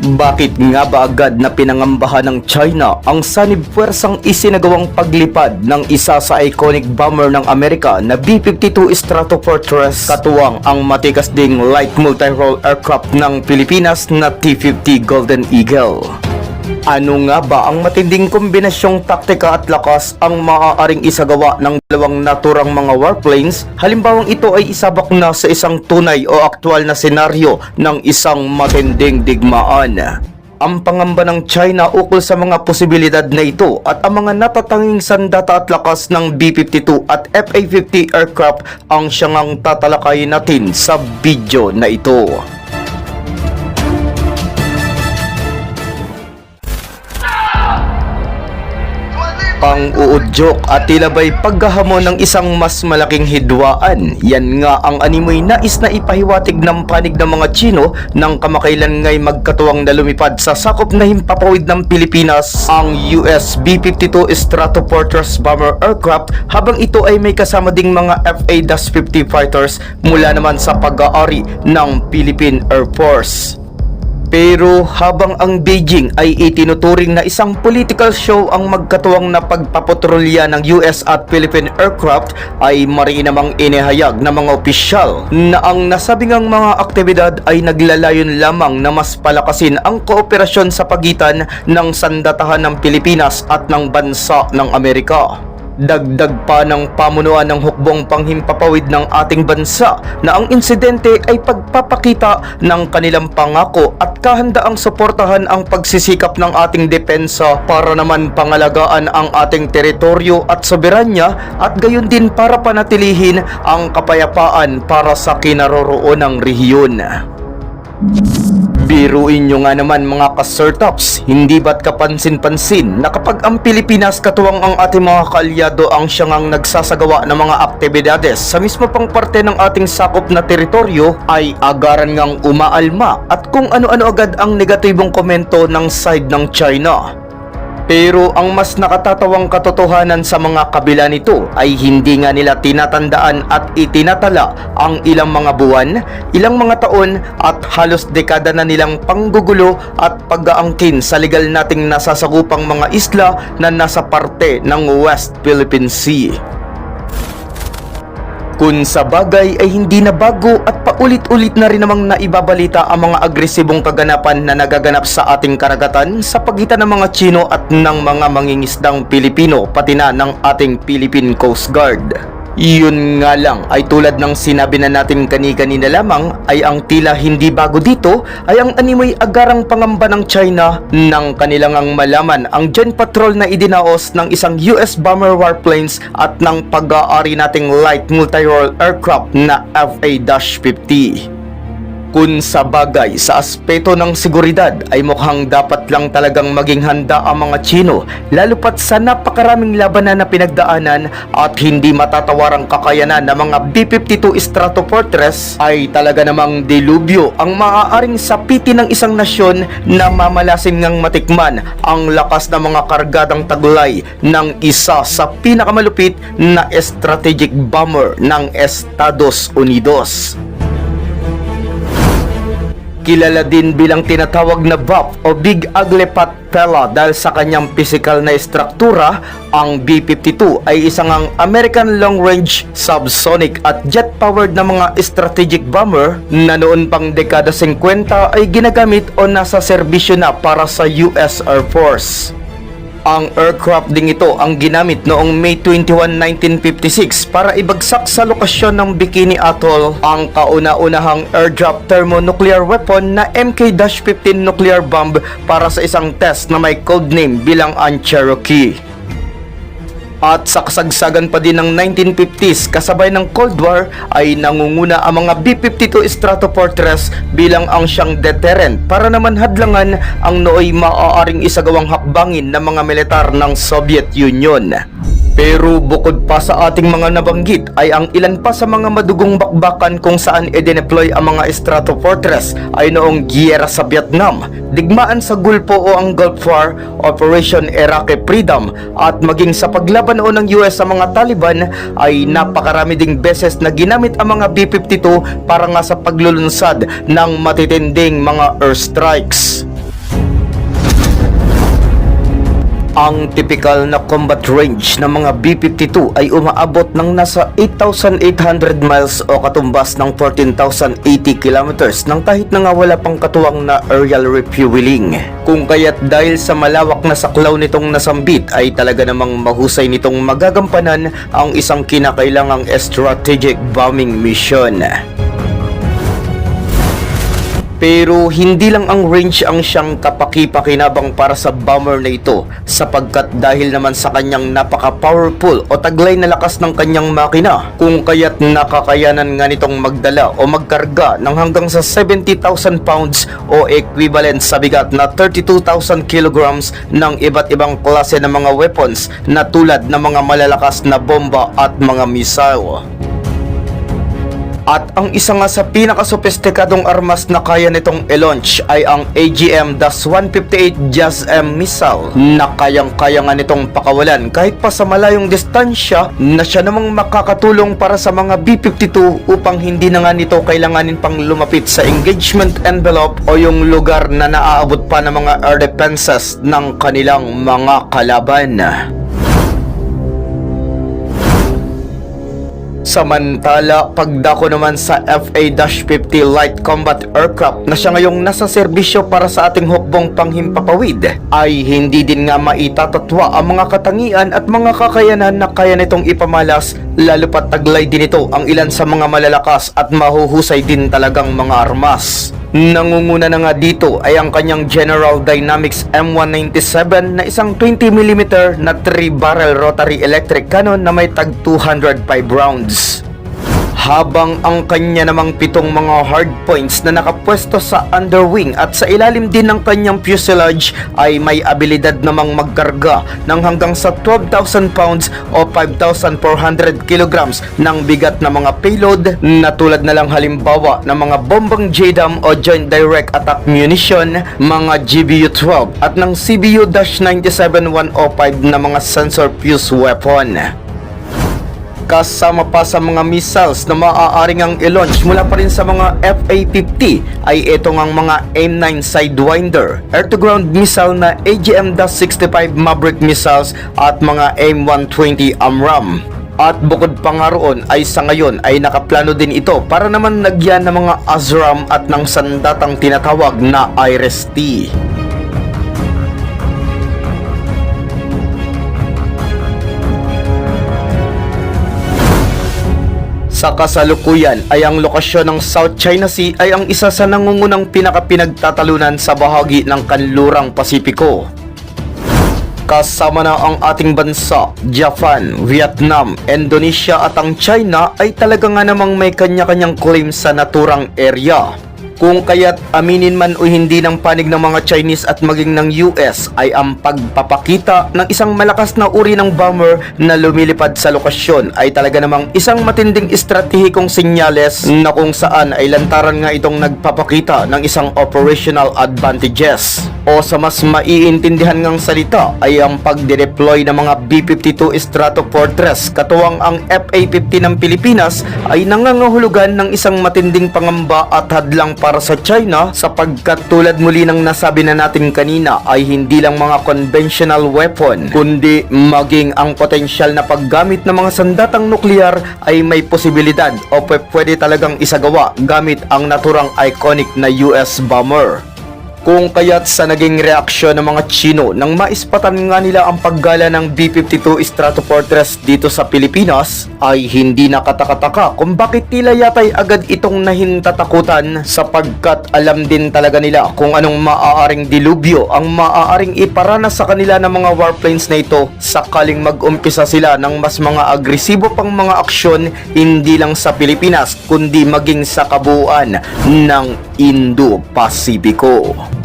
Bakit nga ba agad na pinangambahan ng China ang sanib puwersang isinagawang paglipad ng isa sa iconic bomber ng Amerika na B-52 Stratofortress katuwang ang matikas ding light multi-role aircraft ng Pilipinas na T-50 Golden Eagle? Ano nga ba ang matinding kombinasyong taktika at lakas ang maaaring isagawa ng dalawang naturang mga warplanes halimbawang ito ay isabak na sa isang tunay o aktwal na senaryo ng isang matinding digmaan? Ang pangamba ng China ukol sa mga posibilidad na ito at ang mga natatanging sandata at lakas ng B-52 at FA-50 aircraft ang siyang tatalakayin natin sa video na ito. Pang-uudyok at tila ba'y paghahamon ng isang mas malaking hidwaan. Yan nga ang animoy nais na ipahiwatig ng panig ng mga Chino nang kamakailan nga'y magkatuwang na lumipad sa sakop na himpapawid ng Pilipinas ang US B-52 Stratofortress bomber aircraft habang ito ay may kasama ding mga FA-50 fighters mula naman sa pag-aari ng Philippine Air Force. Pero habang ang Beijing ay itinuturing na isang political show ang magkatuwang na pagpapatrolya ng US at Philippine aircraft, ay mariin namang inihayag ng mga opisyal na ang nasabingang mga aktibidad ay naglalayon lamang na mas palakasin ang kooperasyon sa pagitan ng sandatahan ng Pilipinas at ng bansa ng Amerika. Dagdag pa ng pamunuan ng hukbong panghimpapawid ng ating bansa na ang insidente ay pagpapakita ng kanilang pangako at kahandaang suportahan ang pagsisikap ng ating depensa para naman pangalagaan ang ating teritoryo at soberanya at gayon din para panatilihin ang kapayapaan para sa kinaroroonang rehiyon. Biruin nyo nga naman mga ka-Sirtops, hindi ba't kapansin-pansin na kapag ang Pilipinas katuwang ang ating mga kaalyado ang siyang nagsasagawa ng mga aktibidades sa mismo pang parte ng ating sakop na teritoryo, ay agaran ngang umaalma at kung ano-ano agad ang negatibong komento ng side ng China. Pero ang mas nakatatawang katotohanan sa mga kabila nito ay hindi nga nila tinatandaan at itinatala ang ilang mga buwan, ilang mga taon at halos dekada na nilang panggugulo at pag-aangkin sa legal nating nasasakupang mga isla na nasa parte ng West Philippine Sea. Kung sa bagay ay hindi na bago at paulit-ulit na rin namang naibabalita ang mga agresibong kaganapan na nagaganap sa ating karagatan sa pagitan ng mga Chino at ng mga mangingisdang Pilipino pati na ng ating Philippine Coast Guard. Yun nga lang ay tulad ng sinabi na natin kani-kanina lamang ay ang tila hindi bago dito ay ang animoy agarang pangamba ng China nang kanilang ang malaman ang joint patrol na idinaos ng isang US bomber warplanes at ng pag-aari nating light multi-role aircraft na FA-50. Kung sa bagay sa aspeto ng seguridad ay mukhang dapat lang talagang maging handa ang mga Chino lalo pat sa napakaraming labanan na pinagdaanan at hindi matatawarang kakayanan ng mga B-52 Stratofortress ay talaga namang delubyo ang maaaring sapitin ng isang nasyon na mamalasin ngang matikman ang lakas ng mga kargadang taglay ng isa sa pinakamalupit na strategic bomber ng Estados Unidos. Kilala din bilang tinatawag na BUF o Big Ugly Fat Fella dahil sa kanyang pisikal na estruktura, ang B-52 ay isang American long-range, subsonic at jet-powered na mga strategic bomber na noon pang dekada 50 ay ginagamit o nasa serbisyo na para sa US Air Force. Ang aircraft ding ito ang ginamit noong May 21, 1956 para ibagsak sa lokasyon ng Bikini Atoll ang kauna-unahang airdrop thermonuclear weapon na MK-15 nuclear bomb para sa isang test na may codename bilang ang Cherokee. At sa kasagsagan pa din ng 1950s kasabay ng Cold War ay nangunguna ang mga B-52 Stratofortress bilang ang siyang deterrent para naman hadlangan ang nooy maaaring isagawang hakbangin ng mga militar ng Soviet Union. Pero bukod pa sa ating mga nabanggit ay ang ilan pa sa mga madugong bakbakan kung saan i-deploy ang mga Stratofortress ay noong giyera sa Vietnam, digmaan sa Gulpo o ang Gulf War, Operation Iraqi Freedom at maging sa paglaban noon ng US sa mga Taliban ay napakarami ding beses na ginamit ang mga B-52 para nga sa paglulunsad ng matitinding mga airstrikes. Ang typical na combat range ng mga B-52 ay umaabot ng nasa 8,800 miles o katumbas ng 14,080 kilometers nang kahit na nga wala pang katuwang na aerial refueling. Kung kaya't dahil sa malawak na saklaw nitong nasambit ay talaga namang mahusay nitong magagampanan ang isang kinakailangang strategic bombing mission. Pero hindi lang ang range ang siyang kapaki-pakinabang para sa bomber na ito, sapagkat dahil naman sa kanyang napaka-powerful o taglay na lakas ng kanyang makina, kung kaya't nakakayanan nga nitong magdala o magkarga ng hanggang sa 70,000 pounds o equivalent sa bigat na 32,000 kilograms ng iba't ibang klase ng mga weapons na tulad ng mga malalakas na bomba at mga missile. At ang isa nga sa pinakasophisticadong armas na kaya nitong i-launch ay ang AGM-158 JASSM missile na kayang-kaya nga nitong pakawalan kahit pa sa malayong distansya na siya namang makakatulong para sa mga B-52 upang hindi na nga nito kailanganin pang lumapit sa engagement envelope o yung lugar na naaabot pa ng mga air defenses ng kanilang mga kalaban. Samantala, pagdako naman sa FA-50 Light Combat Aircraft na siya ngayong nasa serbisyo para sa ating hukbong panghimpapawid, ay hindi din nga maitatatwa ang mga katangian at mga kakayanan na kaya nitong ipamalas, lalo pat taglay din ito ang ilan sa mga malalakas at mahuhusay din talagang mga armas. Nangunguna na nga dito ay ang kanyang General Dynamics M197 na isang 20mm na 3-barrel rotary electric cannon na may tag 205 rounds. Habang ang kanya namang 7 mga hardpoints na nakapwesto sa underwing at sa ilalim din ng kanyang fuselage ay may abilidad namang magkarga ng hanggang sa 12,000 pounds o 5,400 kilograms ng bigat na mga payload na tulad na lang halimbawa ng mga bombang JDAM o Joint Direct Attack Munition, mga GBU-12 at ng CBU-97-105 na mga sensor fuse weapon. Kasama pa sa mga missiles na maaaring ang i-launch mula pa rin sa mga FA-50 ay ito ngang mga AIM-9 Sidewinder, air-to-ground missile na AGM-65 Maverick missiles at mga AIM-120 AMRAAM. At bukod pa nga roon ay sa ngayon ay nakaplano din ito para naman nagyan ng mga ASRAAM at ng sandatang tinatawag na IRIS-T. Sa kasalukuyan ay ang lokasyon ng South China Sea ay ang isa sa nangungunang pinagtatalunan sa bahagi ng kanlurang Pasipiko. Kasama na ang ating bansa, Japan, Vietnam, Indonesia at ang China ay talaga nga namang may kanya-kanyang claim sa naturang area. Kung kaya't aminin man o hindi ng panig ng mga Chinese at maging ng US ay ang pagpapakita ng isang malakas na uri ng bomber na lumilipad sa lokasyon ay talaga namang isang matinding estratehikong senyales na kung saan ay lantaran nga itong nagpapakita ng isang operational advantages. O sa mas maiintindihan ngang salita ay ang pagde-deploy ng mga B-52 Stratofortress katuwang ang FA-50 ng Pilipinas ay nangangahulugan ng isang matinding pangamba at hadlang para sa China sapagkat tulad muli ng nasabi na natin kanina ay hindi lang mga conventional weapon kundi maging ang potensyal na paggamit ng mga sandatang nuklear ay may posibilidad o pwede talagang isagawa gamit ang naturang iconic na US bomber. Kung kaya't sa naging reaksyon ng mga Chino nang maispatan nga nila ang paggala ng B-52 Stratofortress dito sa Pilipinas ay hindi nakataka-taka kung bakit tila yata'y agad itong nahintatakutan sapagkat alam din talaga nila kung anong maaaring dilubyo ang maaaring iparanas sa kanila ng mga warplanes na ito sakaling mag-umpisa sila ng mas mga agresibo pang mga aksyon hindi lang sa Pilipinas kundi maging sa kabuuan ng Indo-Pasipiko.